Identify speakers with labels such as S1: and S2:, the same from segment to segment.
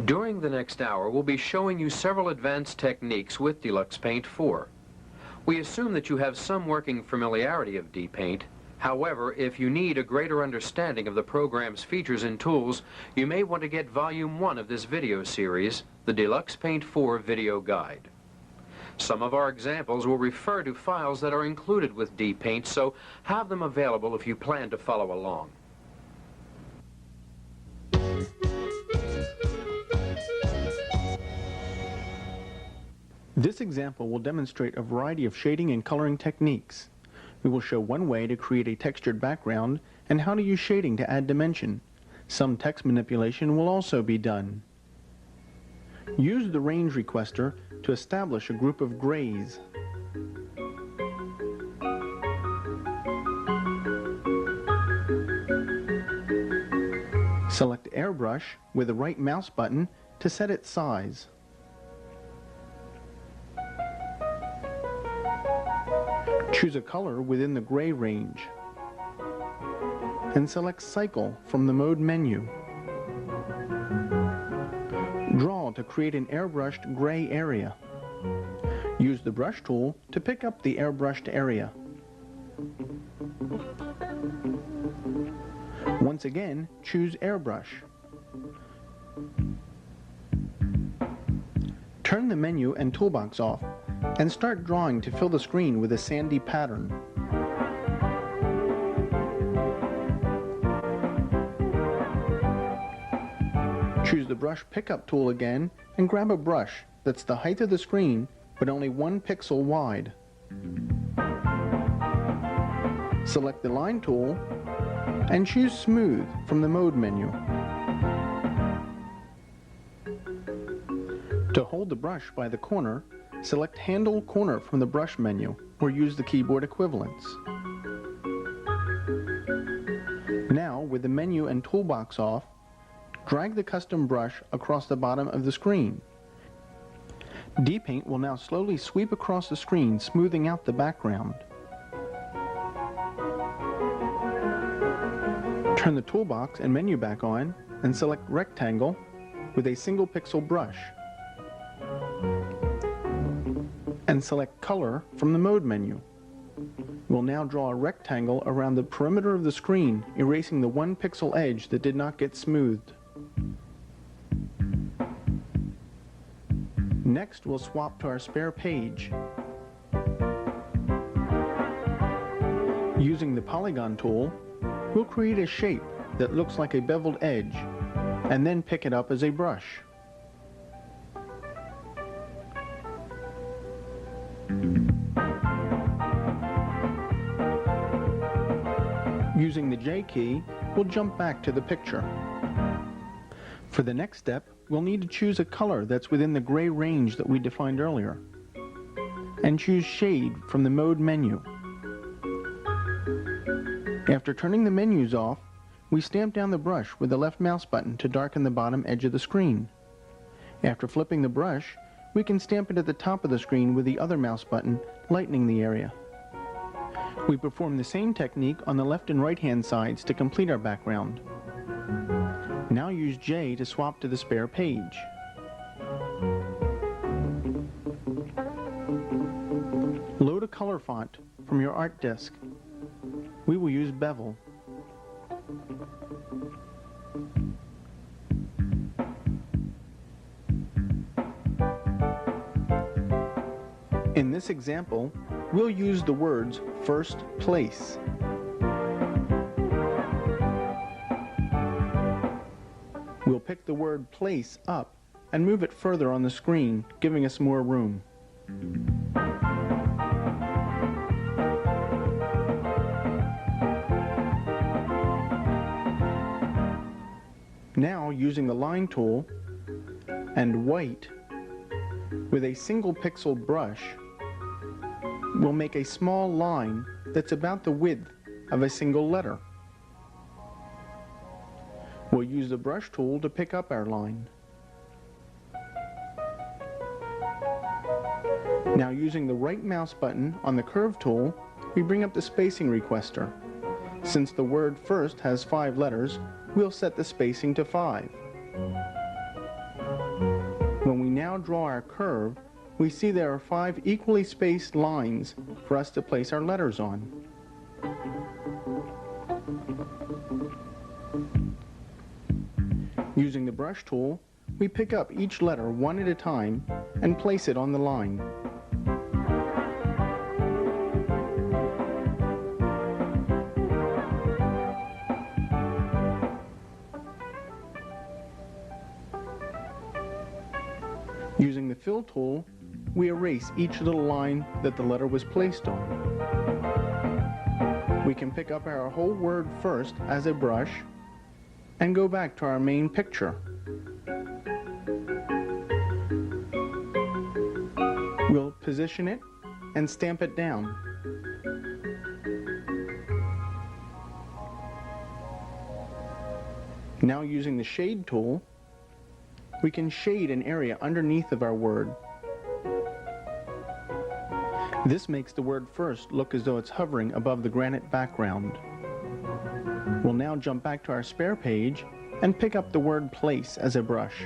S1: During the next hour, we'll be showing you several advanced techniques with DeluxePaint IV. We assume that you have some working familiarity of DPaint. However, if you need a greater understanding of the program's features and tools, you may want to get Volume 1 of this video series, the DeluxePaint IV Video Guide. Some of our examples will refer to files that are included with DPaint, so have them available if you plan to follow along.
S2: This example will demonstrate a variety of shading and coloring techniques. We will show one way to create a textured background and how to use shading to add dimension. Some text manipulation will also be done. Use the range requester to establish a group of grays. Select Airbrush with the right mouse button to set its size. Choose a color within the gray range and select Cycle from the Mode menu. Draw to create an airbrushed gray area. Use the brush tool to pick up the airbrushed area. Once again, choose Airbrush. Turn the menu and toolbox off and start drawing to fill the screen with a sandy pattern. Choose the brush pickup tool again and grab a brush that's the height of the screen but only 1 pixel wide. Select the line tool and choose Smooth from the Mode menu. To hold the brush by the corner, select Handle Corner from the Brush menu, or use the keyboard equivalents. Now, with the menu and toolbox off, drag the custom brush across the bottom of the screen. DPaint will now slowly sweep across the screen, smoothing out the background. Turn the toolbox and menu back on, and select Rectangle with a single pixel brush. And select Color from the Mode menu. We'll now draw a rectangle around the perimeter of the screen, erasing the 1 pixel edge that did not get smoothed. Next, we'll swap to our spare page. Using the Polygon tool, we'll create a shape that looks like a beveled edge, and then pick it up as a brush. Using the J key, we'll jump back to the picture. For the next step, we'll need to choose a color that's within the gray range that we defined earlier, and choose Shade from the Mode menu. After turning the menus off, we stamp down the brush with the left mouse button to darken the bottom edge of the screen. After flipping the brush, we can stamp it at the top of the screen with the other mouse button, lightening the area. We perform the same technique on the left and right hand sides to complete our background. Now use J to swap to the spare page. Load a color font from your art disk. We will use Bevel. In this example, we'll use the words First Place. We'll pick the word Place up and move it further on the screen, giving us more room. Now, using the Line tool and white with a single pixel brush, we'll make a small line that's about the width of a single letter. We'll use the brush tool to pick up our line. Now, using the right mouse button on the curve tool, we bring up the spacing requester. Since the word first has 5 letters, we'll set the spacing to 5. now draw our curve, we see there are 5 equally spaced lines for us to place our letters on. Using the brush tool, we pick up each letter one at a time and place it on the line. Using the fill tool, we erase each little line that the letter was placed on. We can pick up our whole word first as a brush and go back to our main picture. We'll position it and stamp it down. Now using the shade tool, we can shade an area underneath of our word. This makes the word first look as though it's hovering above the granite background. We'll now jump back to our spare page and pick up the word place as a brush.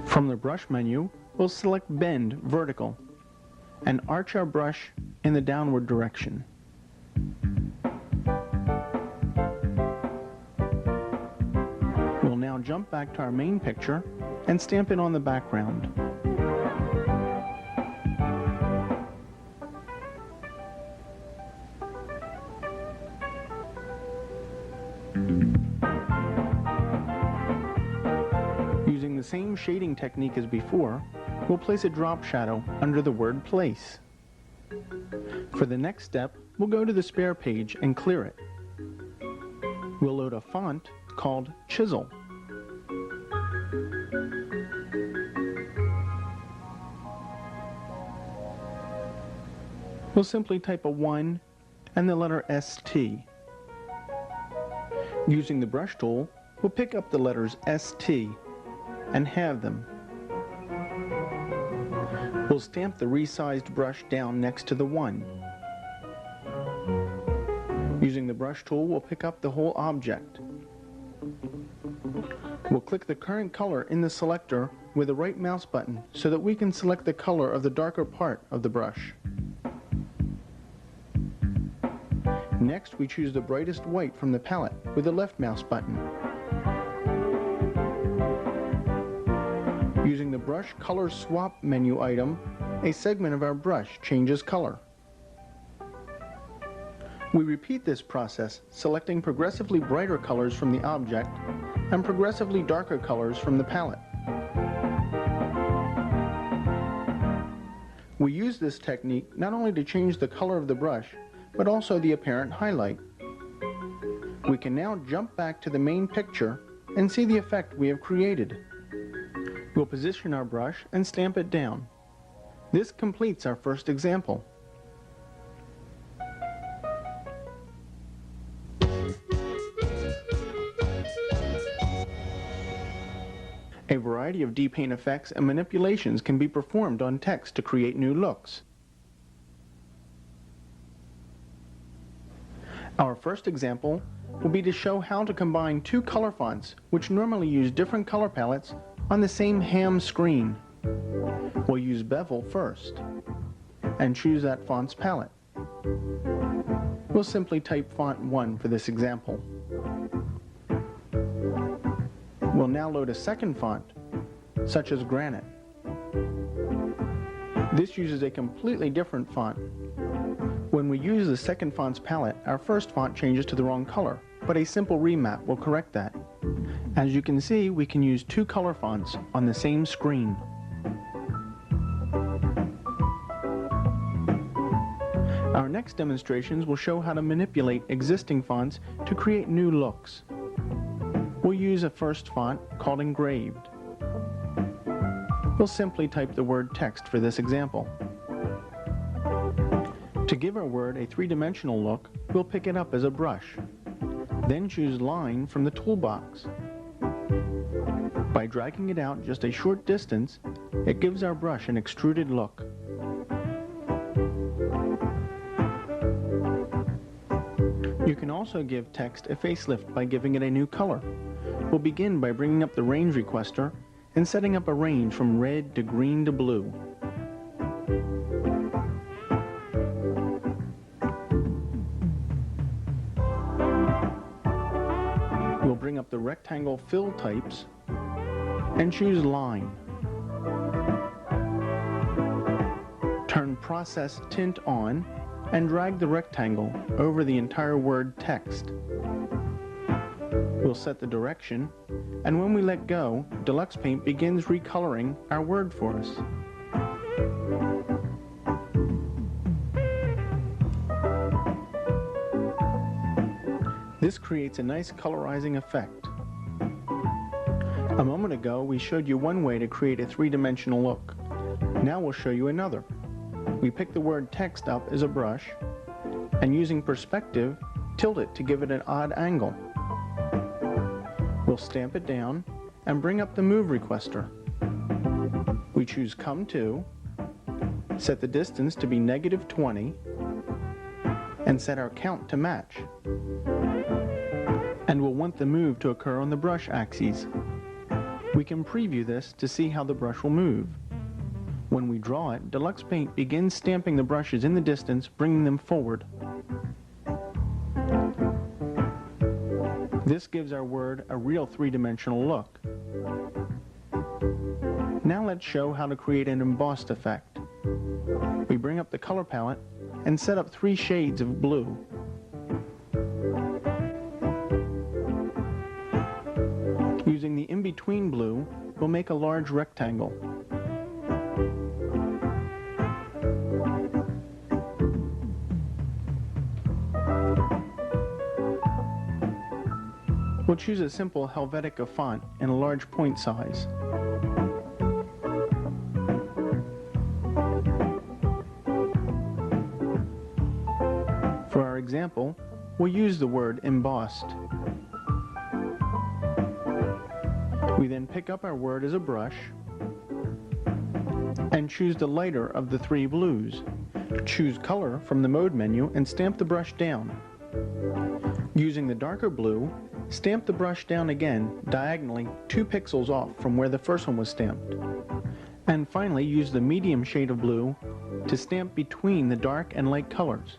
S2: From the brush menu, we'll select Bend Vertical and arch our brush in the downward direction. We'll now jump back to our main picture and stamp it on the background. Using the same shading technique as before, we'll place a drop shadow under the word place. For the next step, we'll go to the spare page and clear it. We'll load a font called Chisel. We'll simply type a 1 and the letter ST. Using the brush tool, we'll pick up the letters ST and halve them. We'll stamp the resized brush down next to the 1. Using the brush tool, we'll pick up the whole object. We'll click the current color in the selector with the right mouse button so that we can select the color of the darker part of the brush. Next, we choose the brightest white from the palette with the left mouse button. Using the Brush Color Swap menu item, a segment of our brush changes color. We repeat this process, selecting progressively brighter colors from the object and progressively darker colors from the palette. We use this technique not only to change the color of the brush, but also the apparent highlight. We can now jump back to the main picture and see the effect we have created. We'll position our brush and stamp it down. This completes our first example. A variety of DePaint effects and manipulations can be performed on text to create new looks. Our first example will be to show how to combine two color fonts which normally use different color palettes on the same ham screen. We'll use Bevel first and choose that font's palette. We'll simply type font 1 for this example. We'll now load a second font, such as Granite. This uses a completely different font. When we use the second font's palette, our first font changes to the wrong color, but a simple remap will correct that. As you can see, we can use two color fonts on the same screen. Our next demonstrations will show how to manipulate existing fonts to create new looks. We'll use a first font called Engraved. We'll simply type the word text for this example. To give our word a three-dimensional look, we'll pick it up as a brush. Then choose Line from the toolbox. By dragging it out just a short distance, it gives our brush an extruded look. You You can also give text a facelift by giving it a new color. We'll begin by bringing up the range requester and setting up a range from red to green to blue. We'll bring up the rectangle fill types and choose line. Turn process tint on and drag the rectangle over the entire word text. We'll set the direction, and when we let go, DeluxePaint begins recoloring our word for us. This creates a nice colorizing effect. A moment ago, we showed you one way to create a three-dimensional look. Now we'll show you another. We pick the word text up as a brush, and using perspective, tilt it to give it an odd angle. We'll stamp it down and bring up the move requester. We choose come to, set the distance to be -20, and set our count to match. And we'll want the move to occur on the brush axes. We can preview this to see how the brush will move. When we draw it, DeluxePaint begins stamping the brushes in the distance, bringing them forward. This gives our word a real three-dimensional look. Now let's show how to create an embossed effect. We bring up the color palette and set up 3 shades of blue. Using the in-between blue, we'll make a large rectangle. We'll choose a simple Helvetica font in a large point size. For our example, we'll use the word embossed. We then pick up our word as a brush and choose the lighter of the 3 blues. Choose color from the mode menu and stamp the brush down. Using the darker blue, stamp the brush down again diagonally 2 pixels off from where the first one was stamped. And finally use the medium shade of blue to stamp between the dark and light colors.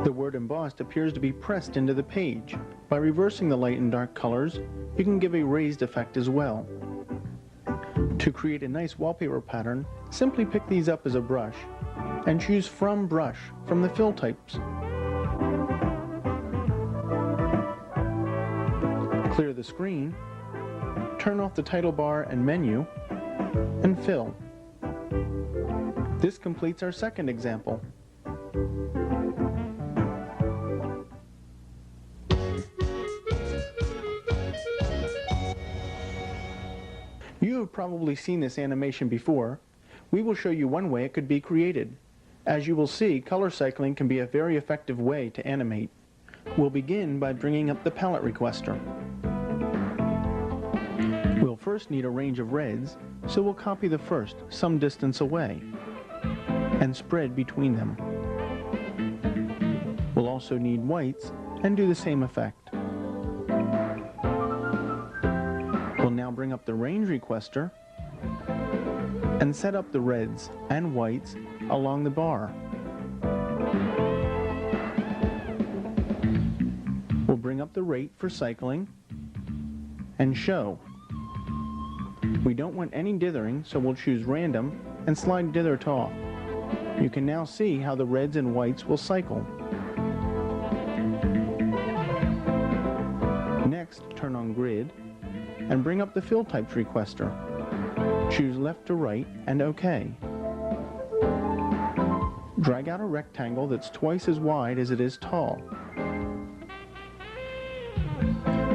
S2: The word embossed appears to be pressed into the page. By reversing the light and dark colors, you can give a raised effect as well. To create a nice wallpaper pattern, simply pick these up as a brush and choose From Brush from the fill types. Clear the screen, turn off the title bar and menu, and fill. This completes our second example. You have probably seen this animation before. We will show you one way it could be created. As you will see, color cycling can be a very effective way to animate. We'll begin by bringing up the palette requester. We'll first need a range of reds, so we'll copy the first some distance away and spread between them. We'll also need whites and do the same effect. We'll now bring up the range requester and set up the reds and whites along the bar. We'll bring up the rate for cycling and show. We don't want any dithering, so we'll choose random and slide dither to off. You can now see how the reds and whites will cycle. Next, turn on grid and bring up the fill types requester. Choose left to right and OK. Drag out a rectangle that's twice as wide as it is tall.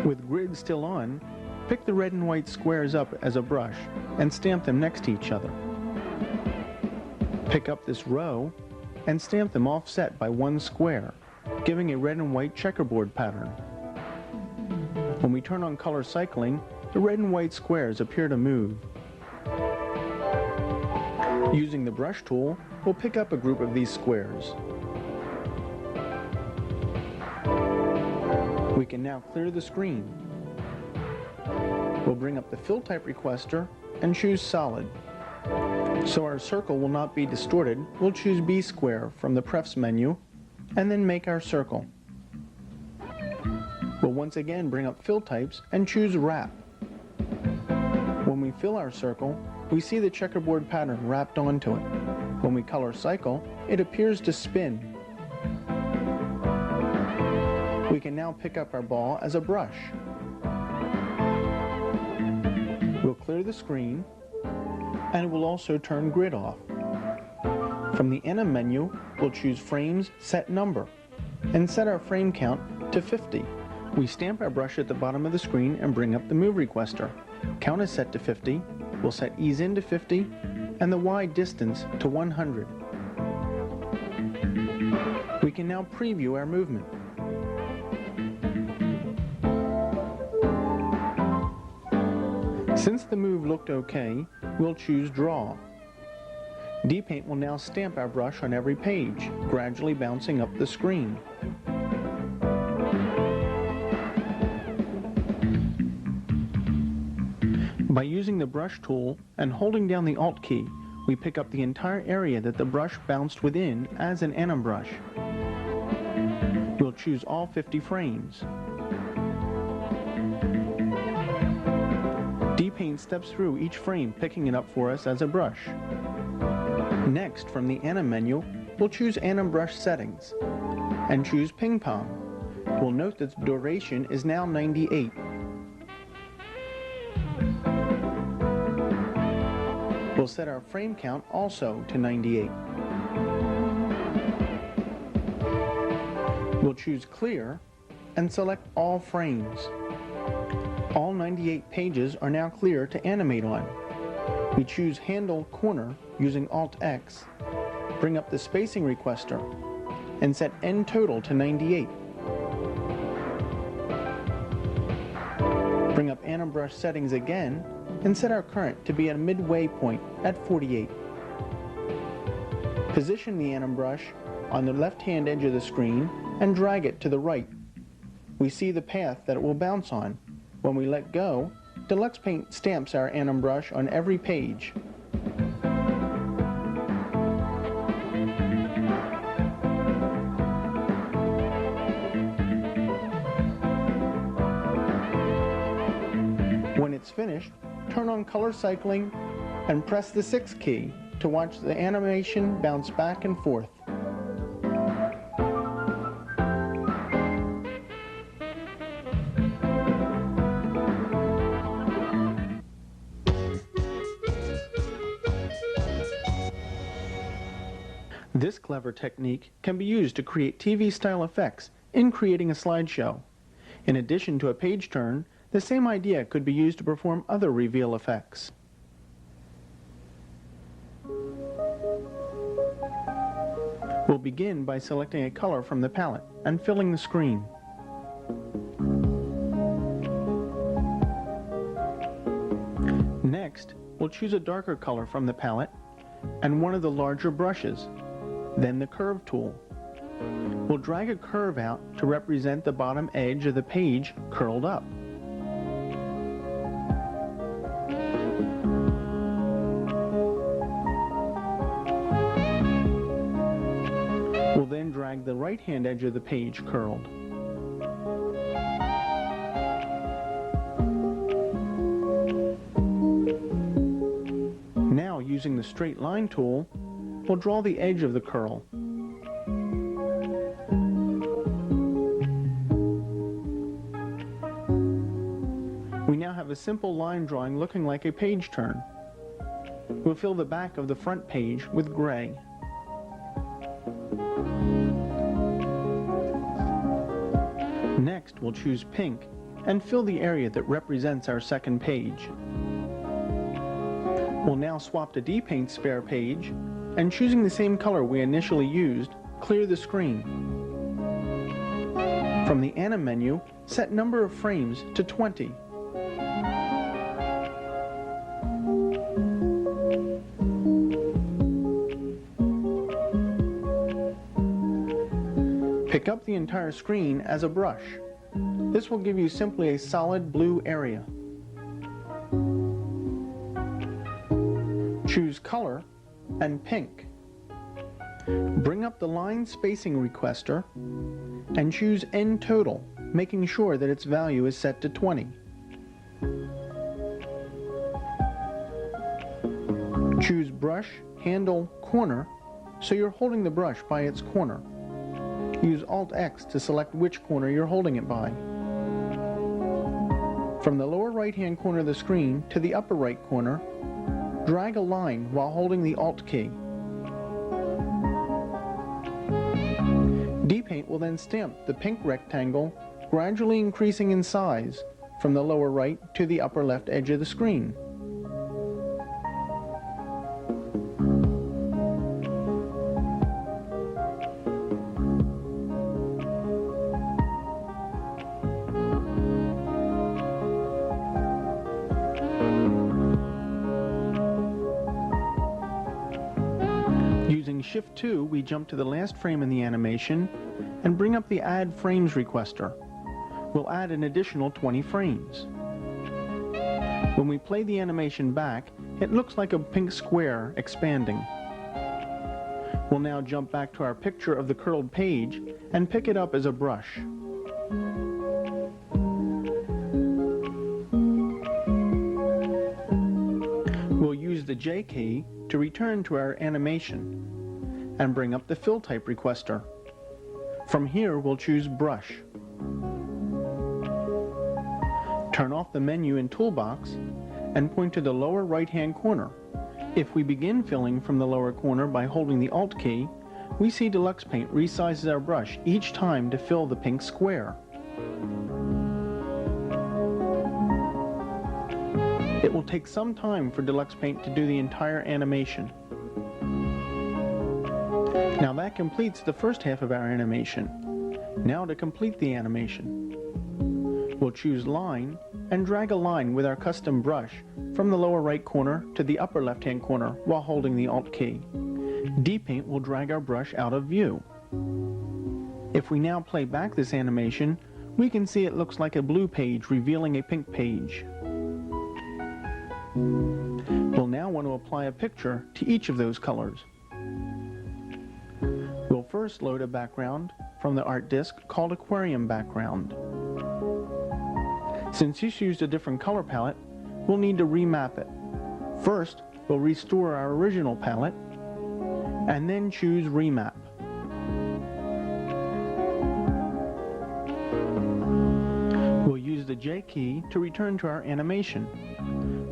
S2: With grid still on, pick the red and white squares up as a brush and stamp them next to each other. Pick up this row and stamp them offset by 1 square, giving a red and white checkerboard pattern. When we turn on color cycling, the red and white squares appear to move. Using the brush tool, we'll pick up a group of these squares. We can now clear the screen. We'll bring up the Fill Type requester and choose Solid. So our circle will not be distorted, we'll choose B-Square from the Prefs menu, and then make our circle. We'll once again bring up Fill Types and choose Wrap. When we fill our circle, we see the checkerboard pattern wrapped onto it. When we color cycle, it appears to spin. We can now pick up our ball as a brush. We'll clear the screen, and we'll also turn grid off. From the Anim menu, we'll choose Frames Set Number, and set our frame count to 50. We stamp our brush at the bottom of the screen and bring up the Move requester. Count is set to 50, we'll set Ease In to 50, and the Y distance to 100. We can now preview our movement. Since the move looked okay, we'll choose Draw. DPaint will now stamp our brush on every page, gradually bouncing up the screen. By using the Brush tool and holding down the Alt key, we pick up the entire area that the brush bounced within as an Anim brush. We'll choose all 50 frames. DPaint steps through each frame, picking it up for us as a brush. Next, from the Anim menu, we'll choose Anim Brush Settings and choose Ping Pong. We'll note that the duration is now 98. We'll set our frame count also to 98. We'll choose Clear and select all frames. All 98 pages are now clear to animate on. We choose Handle Corner using Alt-X, bring up the Spacing requester, and set End Total to 98. Bring up Anim Brush Settings again, and set our current to be at a midway point at 48. Position the Anim brush on the left-hand edge of the screen and drag it to the right. We see the path that it will bounce on. When we let go, DeluxePaint stamps our Anim brush on every page. When it's finished, turn on color cycling and press the 6 key to watch the animation bounce back and forth. This clever technique can be used to create TV-style effects in creating a slideshow. In addition to a page turn, the same idea could be used to perform other reveal effects. We'll begin by selecting a color from the palette and filling the screen. Next, we'll choose a darker color from the palette and one of the larger brushes, then the Curve tool. We'll drag a curve out to represent the bottom edge of the page curled up. We'll then drag the right-hand edge of the page curled. Now, using the Straight Line tool, we'll draw the edge of the curl. We now have a simple line drawing looking like a page turn. We'll fill the back of the front page with gray. Next, we'll choose pink and fill the area that represents our second page. We'll now swap to DPaint spare page, and choosing the same color we initially used, clear the screen. From the Anim menu, set number of frames to 20. Pick up the entire screen as a brush. This will give you simply a solid blue area. Choose Color and Pink. Bring up the line spacing requester and choose N Total, making sure that its value is set to 20. Choose Brush, Handle, Corner, so you're holding the brush by its corner. Use Alt-X to select which corner you're holding it by. From the lower right-hand corner of the screen to the upper right corner, drag a line while holding the Alt key. DeluxePaint will then stamp the pink rectangle, gradually increasing in size from the lower right to the upper left edge of the screen. Using Shift 2, we jump to the last frame in the animation and bring up the Add Frames requester. We'll add an additional 20 frames. When we play the animation back, it looks like a pink square expanding. We'll now jump back to our picture of the curled page and pick it up as a brush. We'll use the J key to return to our animation and bring up the Fill Type requester. From here, we'll choose Brush. Turn off the menu and toolbox and point to the lower right-hand corner. If we begin filling from the lower corner by holding the Alt key, we see DeluxePaint resizes our brush each time to fill the pink square. It will take some time for DeluxePaint to do the entire animation. Now that completes the first half of our animation. Now to complete the animation, we'll choose Line and drag a line with our custom brush from the lower right corner to the upper left-hand corner while holding the Alt key. DeluxePaint will drag our brush out of view. If we now play back this animation, we can see it looks like a blue page revealing a pink page. We'll now want to apply a picture to each of those colors. We'll first load a background from the art disk called Aquarium Background. Since this used a different color palette, we'll need to remap it. First, we'll restore our original palette, and then choose Remap. We'll use the J key to return to our animation.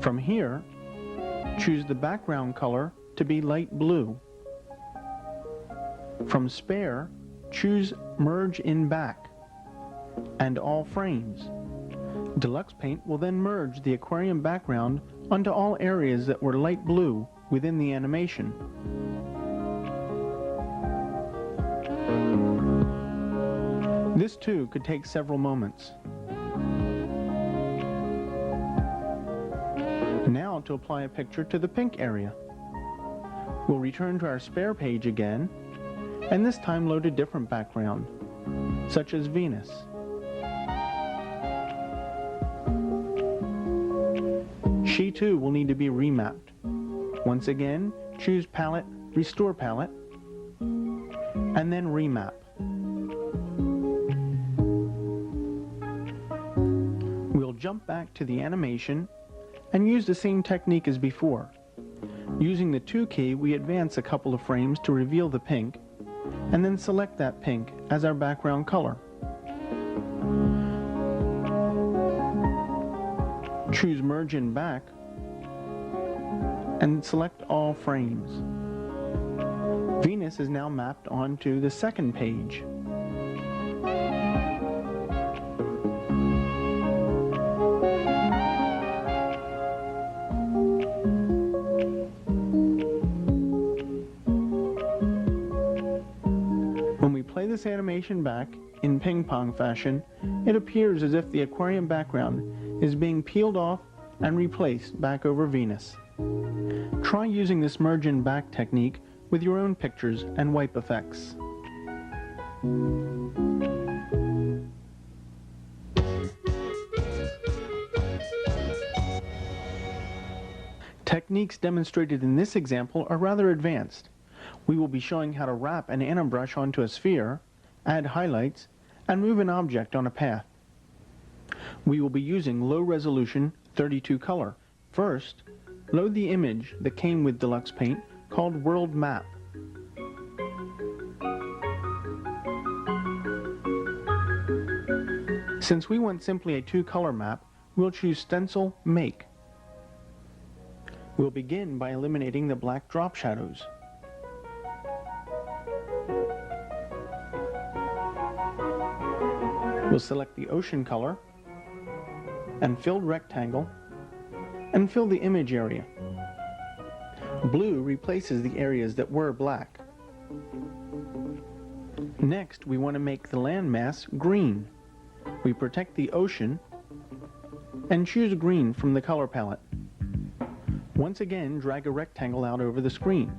S2: From here, choose the background color to be light blue. From Spare, choose Merge in Back and All Frames. DeluxePaint will then merge the aquarium background onto all areas that were light blue within the animation. This too could take several moments. Now to apply a picture to the pink area. We'll return to our Spare page again, and this time load a different background, such as Venus. She too will need to be remapped. Once again, choose Palette, Restore Palette, and then Remap. We'll jump back to the animation and use the same technique as before. Using the 2 key, we advance a couple of frames to reveal the pink, and then select that pink as our background color. Choose Merge in Back and select all frames. Venus is now mapped onto the second page. When we play this animation back in ping-pong fashion, it appears as if the aquarium background is being peeled off and replaced back over Venus. Try using this merge in back technique with your own pictures and wipe effects. Techniques demonstrated in this example are rather advanced. We will be showing how to wrap an anabrush onto a sphere, add highlights, and move an object on a path. We will be using low-resolution 32 color. First, load the image that came with DeluxePaint called World Map. Since we want simply a two-color map, we'll choose Stencil Make. We'll begin by eliminating the black drop shadows. We'll select the ocean color and filled rectangle and fill the image area. Blue replaces the areas that were black. Next, we want to make the landmass green. We protect the ocean and choose green from the color palette. Once again, drag a rectangle out over the screen.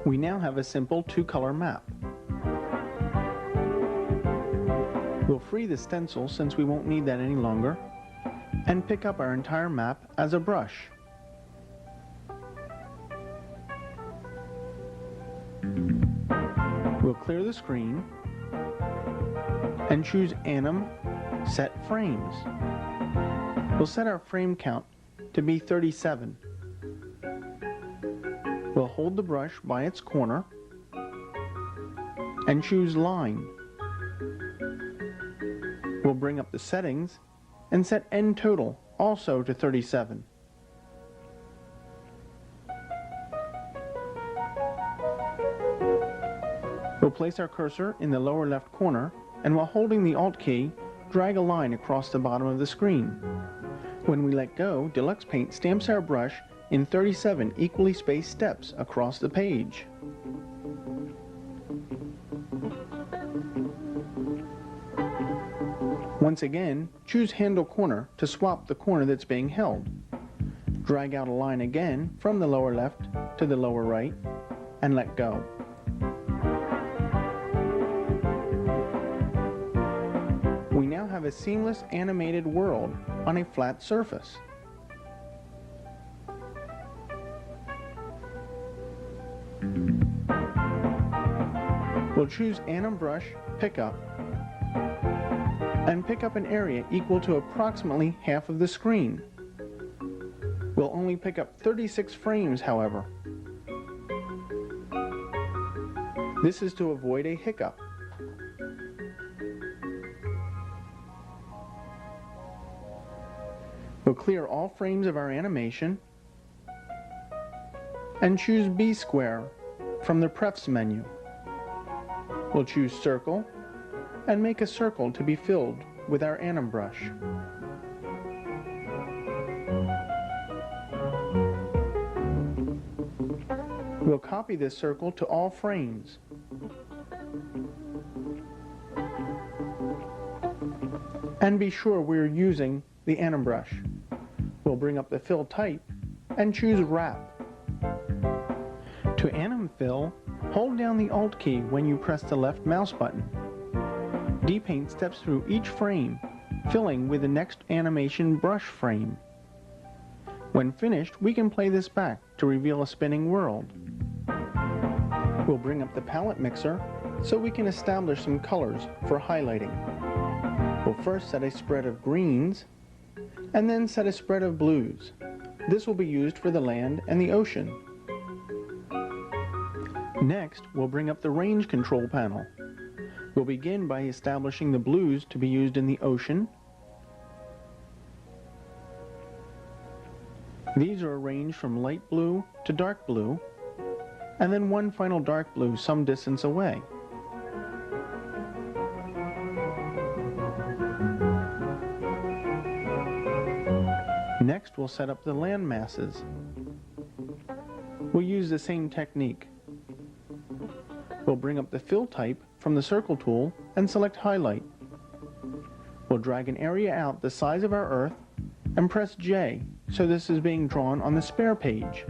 S2: We now have a simple two-color map. We'll free the stencil since we won't need that any longer, and pick up our entire map as a brush. We'll clear the screen and choose Anim Set Frames. We'll set our frame count to be 37. We'll hold the brush by its corner and choose Line. We'll bring up the settings and set End Total also to 37. We'll place our cursor in the lower left corner and while holding the Alt key, drag a line across the bottom of the screen. When we let go, DeluxePaint stamps our brush in 37 equally spaced steps across the page. Once again, choose Handle Corner to swap the corner that's being held. Drag out a line again from the lower left to the lower right and let go. We now have a seamless animated world on a flat surface. We'll choose Anim Brush Pickup and pick up an area equal to approximately half of the screen. We'll only pick up 36 frames, however. This is to avoid a hiccup. We'll clear all frames of our animation and choose B-Square from the Prefs menu. We'll choose Circle and make a circle to be filled with our Anim brush. We'll copy this circle to all frames. And be sure we're using the Anim brush. We'll bring up the fill type and choose Wrap. To Anim Fill, hold down the Alt key when you press the left mouse button. DPaint steps through each frame, filling with the next animation brush frame. When finished, we can play this back to reveal a spinning world. We'll bring up the palette mixer so we can establish some colors for highlighting. We'll first set a spread of greens, and then set a spread of blues. This will be used for the land and the ocean. Next, we'll bring up the range control panel. We'll begin by establishing the blues to be used in the ocean. These are arranged from light blue to dark blue, and then one final dark blue some distance away. Next, we'll set up the landmasses. We'll use the same technique. We'll bring up the fill type from the circle tool and select highlight. We'll drag an area out the size of our Earth and press J so this is being drawn on the spare page.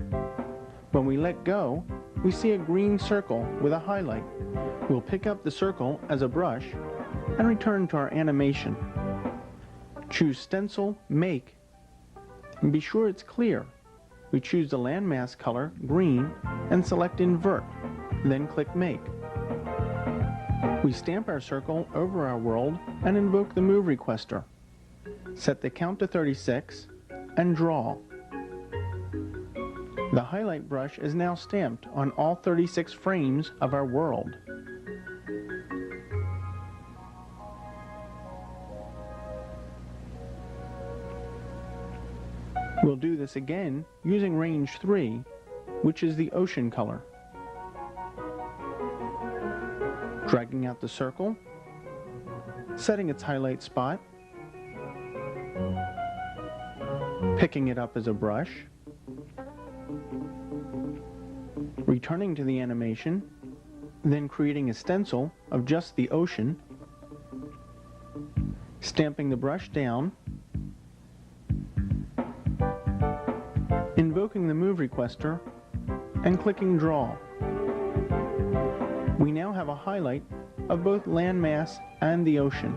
S2: When we let go, we see a green circle with a highlight. We'll pick up the circle as a brush and return to our animation. Choose Stencil Make and be sure it's clear. We choose the landmass color, green, and select Invert, then click Make. We stamp our circle over our world and invoke the Move Requester. Set the count to 36 and draw. The highlight brush is now stamped on all 36 frames of our world. We'll do this again using range 3, which is the ocean color. Dragging out the circle, setting its highlight spot, picking it up as a brush, returning to the animation, then creating a stencil of just the ocean, stamping the brush down, invoking the Move Requester, and clicking Draw. We now have a highlight of both landmass and the ocean.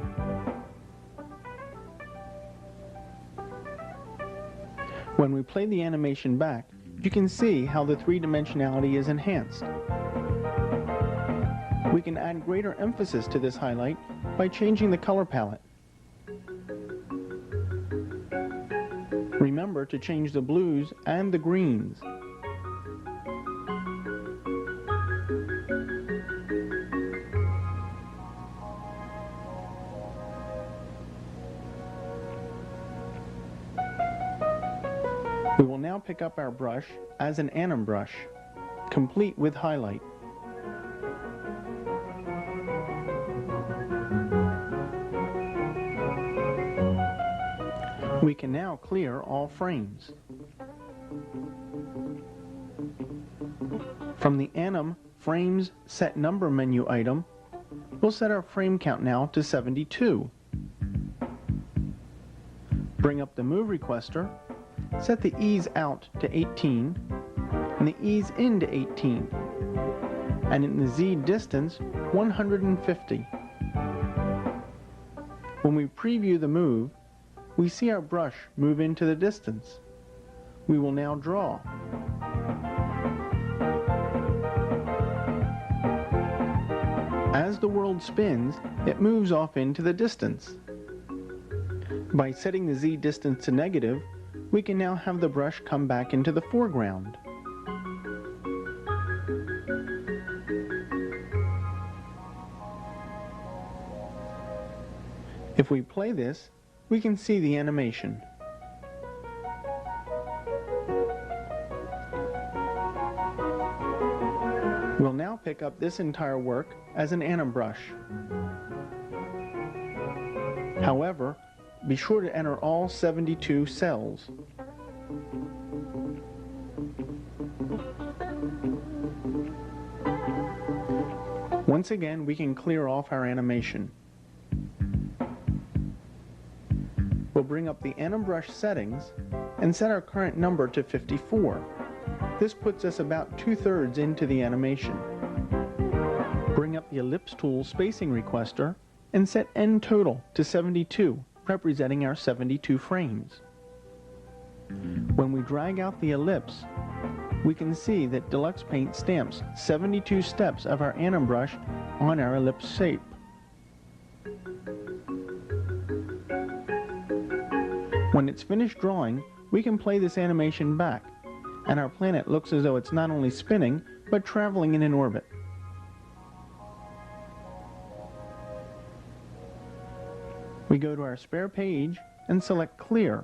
S2: When we play the animation back, you can see how the three-dimensionality is enhanced. We can add greater emphasis to this highlight by changing the color palette. Remember to change the blues and the greens. We will now pick up our brush as an anim brush, complete with highlight. We can now clear all frames. From the Anim Frames Set Number menu item, we'll set our frame count now to 72. Bring up the Move Requester, set the ease out to 18, and the ease in to 18, and in the Z distance, 150. When we preview the move, we see our brush move into the distance. We will now draw. As the world spins, it moves off into the distance. By setting the Z distance to negative, we can now have the brush come back into the foreground. If we play this, we can see the animation. We'll now pick up this entire work as an anim brush. However, be sure to enter all 72 cells. Once again, we can clear off our animation. We'll bring up the anim brush settings and set our current number to 54. This puts us about 2/3 into the animation. Bring up the ellipse tool spacing requester and set end total to 72, representing our 72 frames. When we drag out the ellipse, we can see that DeluxePaint stamps 72 steps of our anim brush on our ellipse shape. When it's finished drawing, we can play this animation back, and our planet looks as though it's not only spinning, but traveling in an orbit. We go to our spare page and select Clear.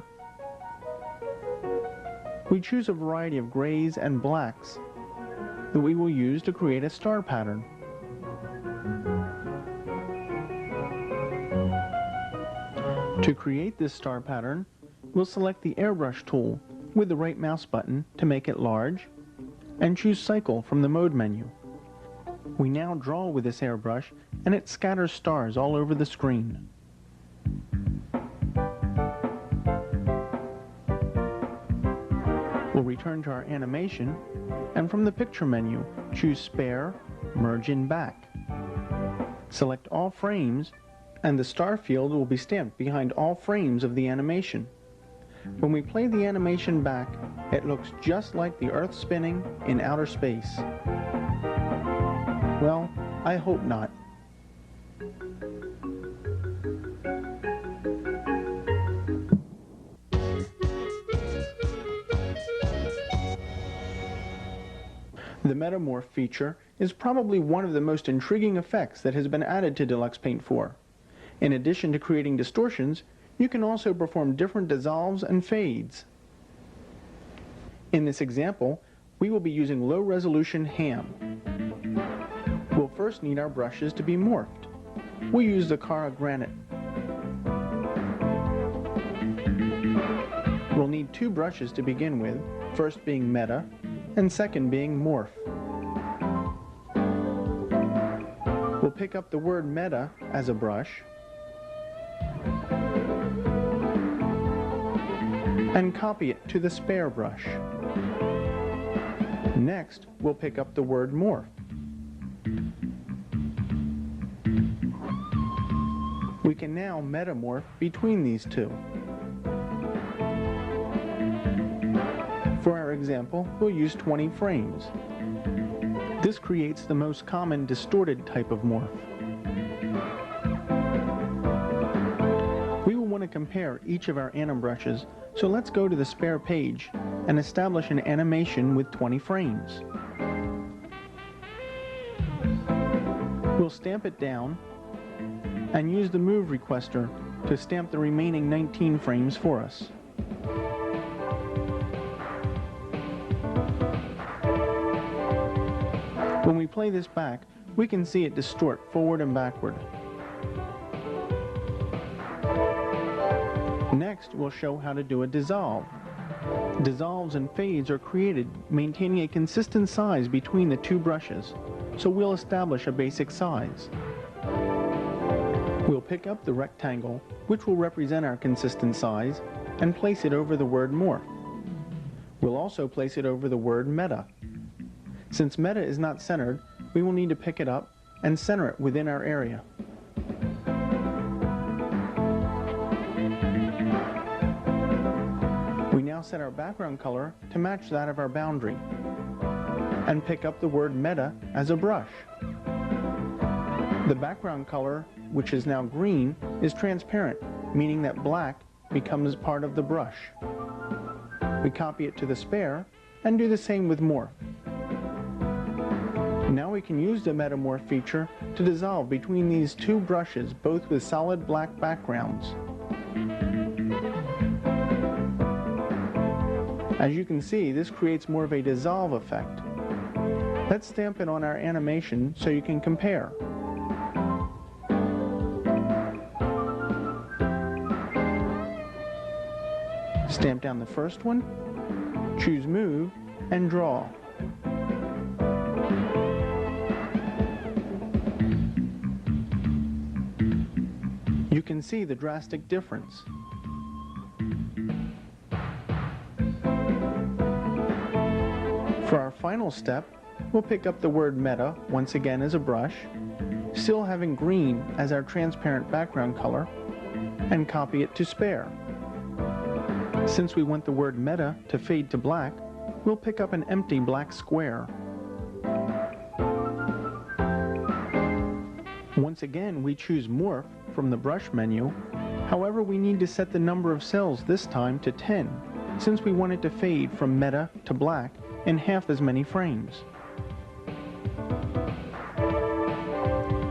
S2: We choose a variety of grays and blacks that we will use to create a star pattern. To create this star pattern, we'll select the airbrush tool with the right mouse button to make it large, and choose Cycle from the Mode menu. We now draw with this airbrush, and it scatters stars all over the screen. We'll return to our animation, and from the Picture menu, choose Spare, Merge in Back. Select all frames, and the star field will be stamped behind all frames of the animation. When we play the animation back, it looks just like the Earth spinning in outer space. Well, I hope not. The Metamorph feature is probably one of the most intriguing effects that has been added to DeluxePaint IV. In addition to creating distortions, you can also perform different dissolves and fades. In this example, we will be using low-resolution ham. We'll first need our brushes to be morphed. We'll use the Cara Granite. We'll need two brushes to begin with, first being Meta, and second being Morph. We'll pick up the word Meta as a brush, and copy it to the spare brush. Next, we'll pick up the word Morph. We can now metamorph between these two. For our example, we'll use 20 frames. This creates the most common distorted type of morph. We will want to compare each of our anim brushes, so let's go to the spare page and establish an animation with 20 frames. We'll stamp it down and use the Move requester to stamp the remaining 19 frames for us. When we play this back, we can see it distort forward and backward. Next, we'll show how to do a dissolve. Dissolves and fades are created maintaining a consistent size between the two brushes, so we'll establish a basic size. We'll pick up the rectangle, which will represent our consistent size, and place it over the word Morph. We'll also place it over the word Meta. Since Meta is not centered, we will need to pick it up and center it within our area. We now set our background color to match that of our boundary, and pick up the word Meta as a brush. The background color, which is now green, is transparent, meaning that black becomes part of the brush. We copy it to the spare and do the same with Morph. Now we can use the Metamorph feature to dissolve between these two brushes, both with solid black backgrounds. As you can see, this creates more of a dissolve effect. Let's stamp it on our animation so you can compare. Stamp down the first one, choose Move, and Draw. You can see the drastic difference. For our final step, we'll pick up the word Meta once again as a brush, still having green as our transparent background color, and copy it to spare. Since we want the word Meta to fade to black, we'll pick up an empty black square. Once again, we choose Morph from the brush menu. However, we need to set the number of cells this time to 10, since we want it to fade from Meta to black in half as many frames.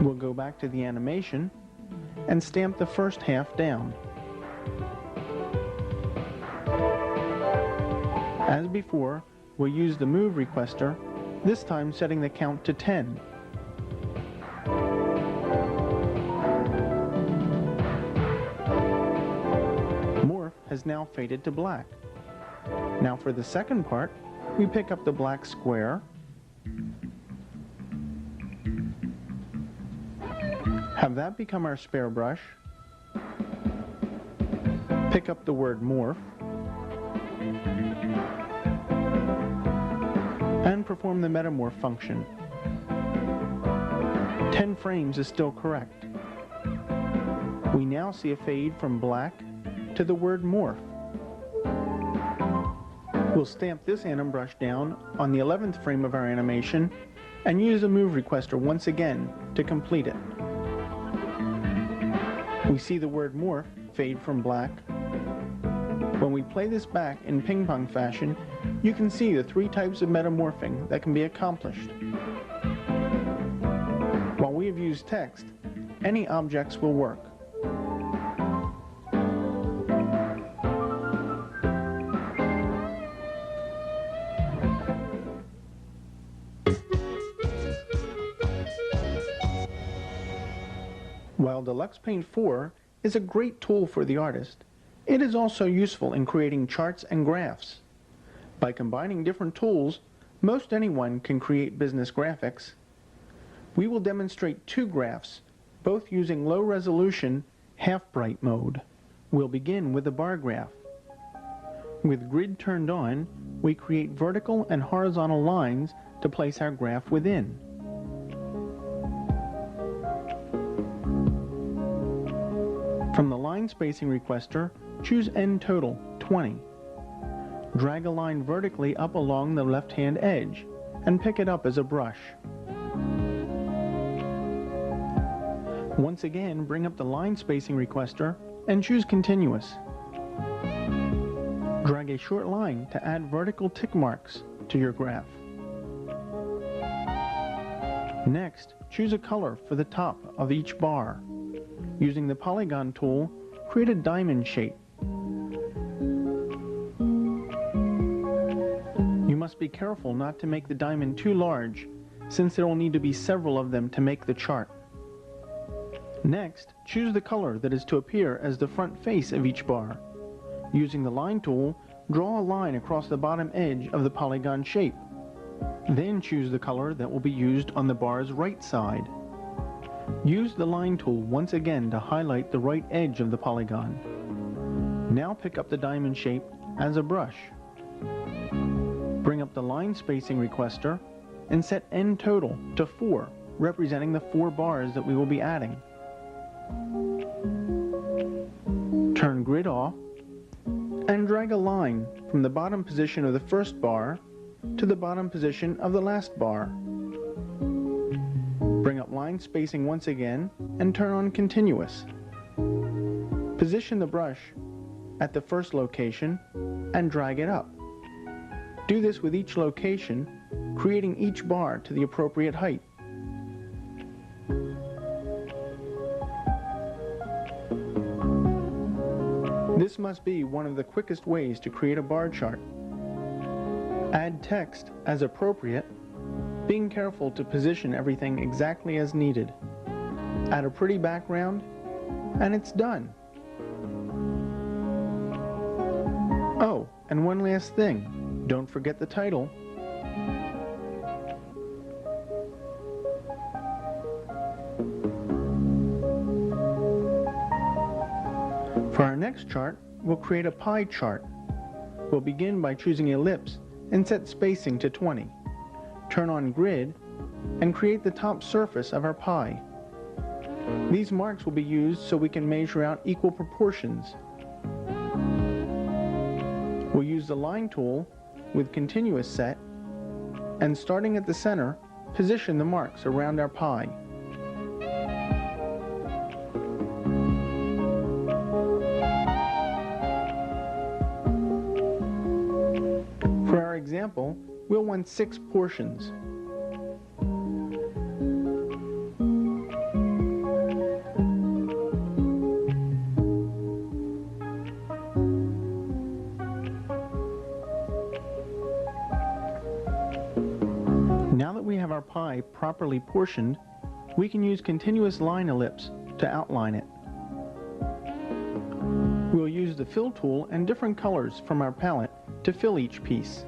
S2: We'll go back to the animation and stamp the first half down. As before, we'll use the Move requester, this time setting the count to 10. Morph has now faded to black. Now for the second part, we pick up the black square, have that become our spare brush, pick up the word Morph, and perform the Metamorph function. 10 frames is still correct. We now see a fade from black to the word Morph. We'll stamp this anim brush down on the 11th frame of our animation and use the move requester once again to complete it. We see the word morph fade from black. When we play this back in ping-pong fashion, you can see the 3 types of metamorphing that can be accomplished. While we have used text, any objects will work. While DeluxePaint IV is a great tool for the artist, it is also useful in creating charts and graphs. By combining different tools, most anyone can create business graphics. We will demonstrate 2 graphs, both using low-resolution, half-bright mode. We'll begin with a bar graph. With grid turned on, we create vertical and horizontal lines to place our graph within. From the line spacing requester, choose End Total 20. Drag a line vertically up along the left-hand edge and pick it up as a brush. Once again, bring up the line spacing requester and choose Continuous. Drag a short line to add vertical tick marks to your graph. Next, choose a color for the top of each bar. Using the Polygon tool, create a diamond shape. You must be careful not to make the diamond too large, since there will need to be several of them to make the chart. Next, choose the color that is to appear as the front face of each bar. Using the line tool, draw a line across the bottom edge of the polygon shape. Then choose the color that will be used on the bar's right side. Use the line tool once again to highlight the right edge of the polygon. Now pick up the diamond shape as a brush. Bring up the line spacing requester and set End Total to 4, representing the 4 bars that we will be adding. Turn grid off and drag a line from the bottom position of the first bar to the bottom position of the last bar. Bring up line spacing once again and turn on Continuous. Position the brush at the first location and drag it up. Do this with each location, creating each bar to the appropriate height. This must be one of the quickest ways to create a bar chart. Add text as appropriate, being careful to position everything exactly as needed. Add a pretty background, and it's done. Oh, and one last thing, don't forget the title. For our next chart, we'll create a pie chart. We'll begin by choosing ellipse and set spacing to 20. Turn on grid and create the top surface of our pie. These marks will be used so we can measure out equal proportions. We'll use the line tool with Continuous set, and starting at the center, position the marks around our pie. For our example, we'll want 6 portions. Now that we have our pie properly portioned, we can use Continuous line ellipse to outline it. We'll use the fill tool and different colors from our palette to fill each piece.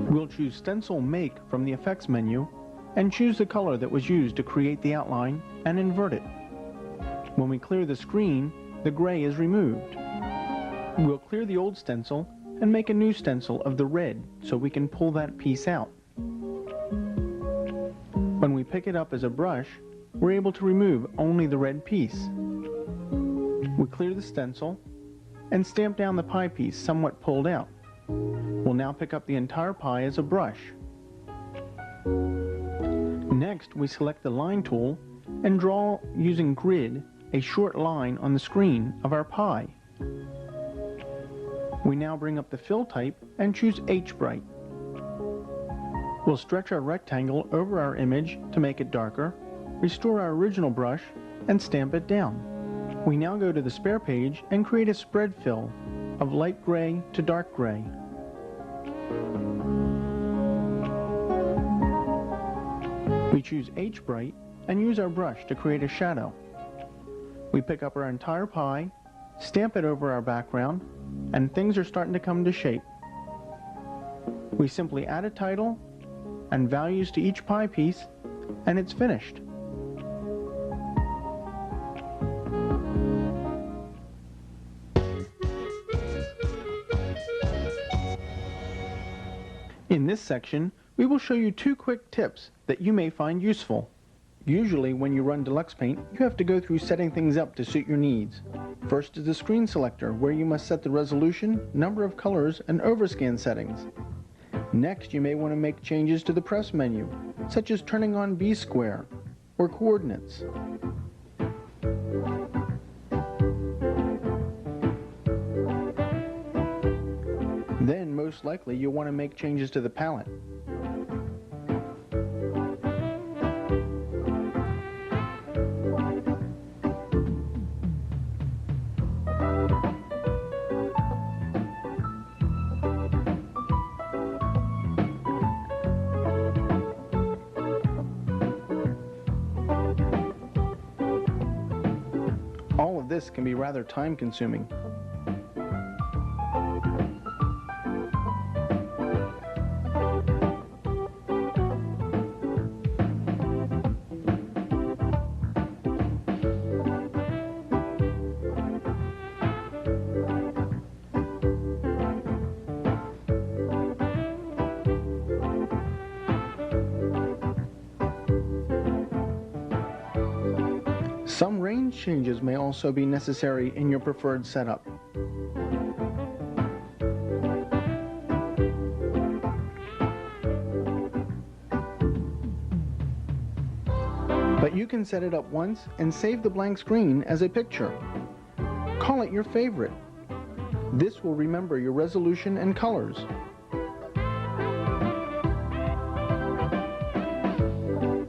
S2: We'll choose Stencil Make from the Effects menu and choose the color that was used to create the outline and invert it. When we clear the screen, the gray is removed. We'll clear the old stencil and make a new stencil of the red so we can pull that piece out. When we pick it up as a brush, we're able to remove only the red piece. We clear the stencil and stamp down the pie piece somewhat pulled out. We'll now pick up the entire pie as a brush. Next, we select the line tool and draw, using grid, a short line on the screen of our pie. We now bring up the fill type and choose H-Bright. We'll stretch our rectangle over our image to make it darker, restore our original brush, and stamp it down. We now go to the spare page and create a spread fill of light gray to dark gray. We choose H-Bright and use our brush to create a shadow. We pick up our entire pie, stamp it over our background, and things are starting to come to shape. We simply add a title and values to each pie piece, and it's finished. In this section, we will show you 2 quick tips that you may find useful. Usually when you run DeluxePaint, you have to go through setting things up to suit your needs. First is the screen selector, where you must set the resolution, number of colors, and overscan settings. Next, you may want to make changes to the press menu, such as turning on V-square or coordinates. Then, most likely, you'll want to make changes to the palette. All of this can be rather time-consuming. Some range changes may also be necessary in your preferred setup. But you can set it up once and save the blank screen as a picture. Call it your favorite. This will remember your resolution and colors.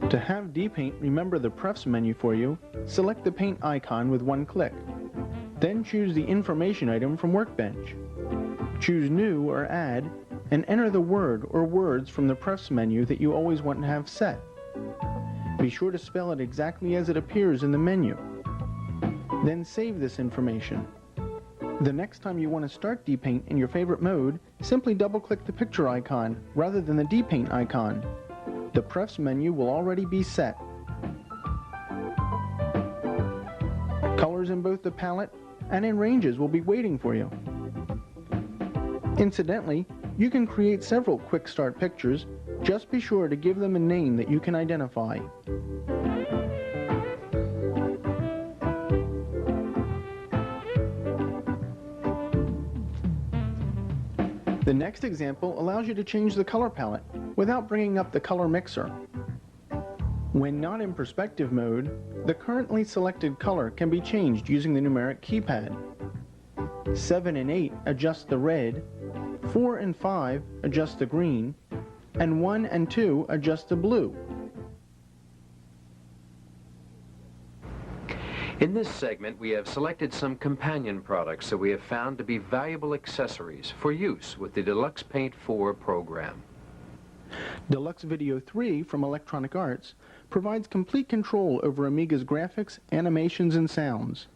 S2: To have DPaint remember the Prefs menu for you, select the paint icon with one click. Then choose the information item from Workbench. Choose New or Add, and enter the word or words from the Prefs menu that you always want to have set. Be sure to spell it exactly as it appears in the menu. Then save this information. The next time you want to start DPaint in your favorite mode, simply double-click the picture icon rather than the DPaint icon. The Prefs menu will already be set. Colors in both the palette and in ranges will be waiting for you. Incidentally, you can create several quick start pictures. Just be sure to give them a name that you can identify. The next example allows you to change the color palette without bringing up the color mixer. When not in perspective mode, the currently selected color can be changed using the numeric keypad. 7 and 8 adjust the red, 4 and 5 adjust the green, and 1 and 2 adjust the blue.
S1: In this segment, we have selected some companion products that we have found to be valuable accessories for use with the DeluxePaint IV program.
S2: Deluxe Video 3 from Electronic Arts provides complete control over Amiga's graphics, animations, and sounds.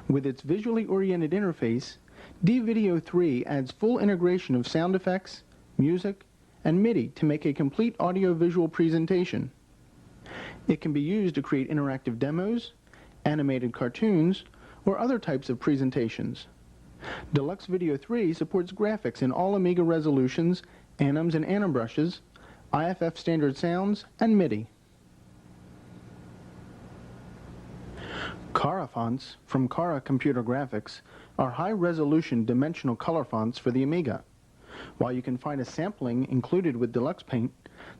S2: With its visually oriented interface, D-Video 3 adds full integration of sound effects, music, and MIDI to make a complete audio-visual presentation. It can be used to create interactive demos, animated cartoons, or other types of presentations. Deluxe Video 3 supports graphics in all Amiga resolutions, anims and animbrushes, IFF standard sounds, and MIDI. Carify fonts from Cara Computer Graphics are high-resolution dimensional color fonts for the Amiga. While you can find a sampling included with DeluxePaint,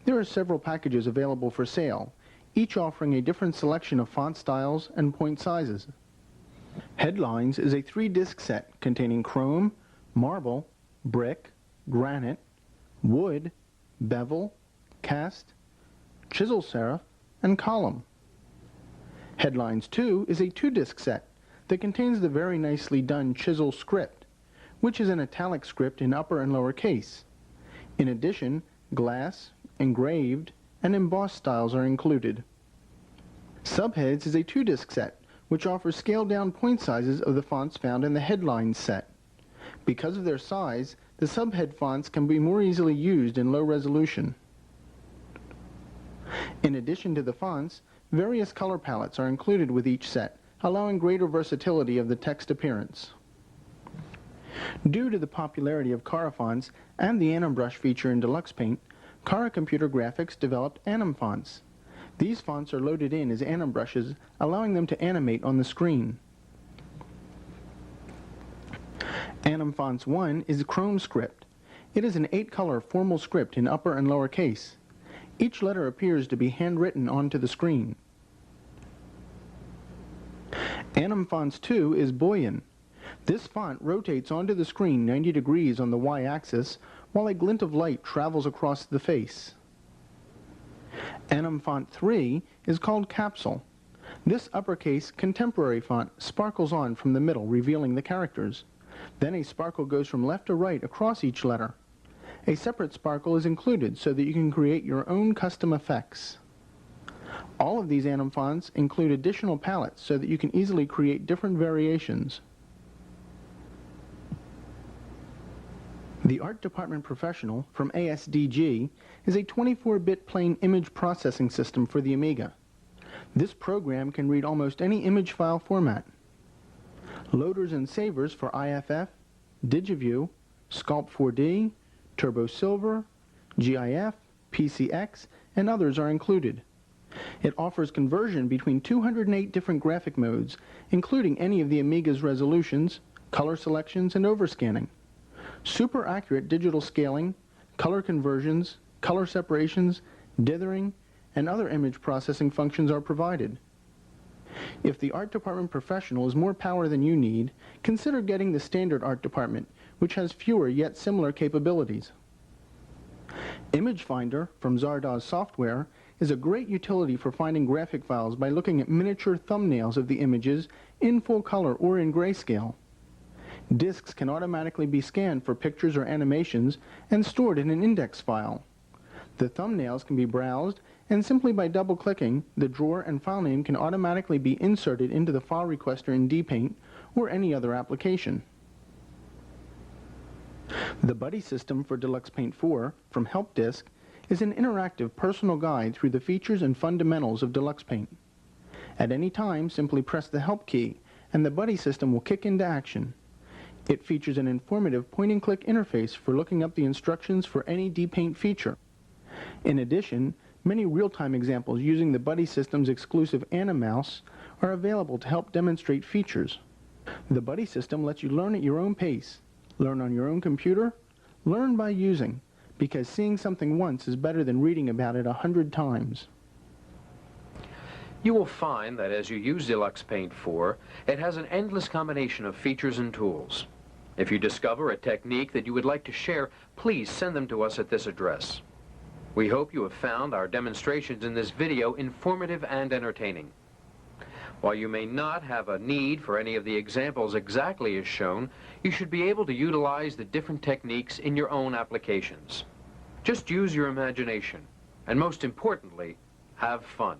S2: there are several packages available for sale, each offering a different selection of font styles and point sizes. Headlines is a 3-disc set containing chrome, marble, brick, granite, wood, bevel, cast, chisel serif, and column. Headlines 2 is a 2-disc set that contains the very nicely done chisel script, which is an italic script in upper and lower case. In addition, glass, engraved, and embossed styles are included. Subheads is a 2-disc set, which offers scaled-down point sizes of the fonts found in the Headlines set. Because of their size, the subhead fonts can be more easily used in low resolution. In addition to the fonts, various color palettes are included with each set, allowing greater versatility of the text appearance. Due to the popularity of Cara fonts and the Anim brush feature in DeluxePaint, Cara Computer Graphics developed Anim fonts. These fonts are loaded in as Anim brushes, allowing them to animate on the screen. Anim Fonts 1 is Chrome script. It is an 8-color formal script in upper and lower case. Each letter appears to be handwritten onto the screen. Anim Fonts 2 is Boyan. This font rotates onto the screen 90 degrees on the y-axis, while a glint of light travels across the face. Anim Font 3 is called Capsule. This uppercase contemporary font sparkles on from the middle, revealing the characters. Then a sparkle goes from left to right across each letter. A separate sparkle is included so that you can create your own custom effects. All of these Anim fonts include additional palettes so that you can easily create different variations. The Art Department Professional from ASDG is a 24-bit plain image processing system for the Amiga. This program can read almost any image file format. Loaders and savers for IFF, Digiview, Sculpt 4D, Turbo Silver, GIF, PCX, and others are included. It offers conversion between 208 different graphic modes, including any of the Amiga's resolutions, color selections, and overscanning. Super accurate digital scaling, color conversions, color separations, dithering, and other image processing functions are provided. If the Art Department Professional is more power than you need, consider getting the standard Art Department, which has fewer yet similar capabilities. Image Finder from Zardoz Software is a great utility for finding graphic files by looking at miniature thumbnails of the images in full color or in grayscale. Disks can automatically be scanned for pictures or animations and stored in an index file. The thumbnails can be browsed, and simply by double-clicking, the drawer and file name can automatically be inserted into the file requester in DPaint or any other application. The Buddy system for DeluxePaint IV from HelpDisk is an interactive personal guide through the features and fundamentals of DeluxePaint. At any time, simply press the Help key, and the Buddy system will kick into action. It features an informative point-and-click interface for looking up the instructions for any DPaint feature. In addition, many real-time examples using the Buddy system's exclusive Anim mouse are available to help demonstrate features. The Buddy system lets you learn at your own pace, learn on your own computer, learn by using, because seeing something once is better than reading about it 100 times.
S1: You will find that as you use DeluxePaint IV, it has an endless combination of features and tools. If you discover a technique that you would like to share, please send them to us at this address. We hope you have found our demonstrations in this video informative and entertaining. While you may not have a need for any of the examples exactly as shown, you should be able to utilize the different techniques in your own applications. Just use your imagination, and most importantly, have fun.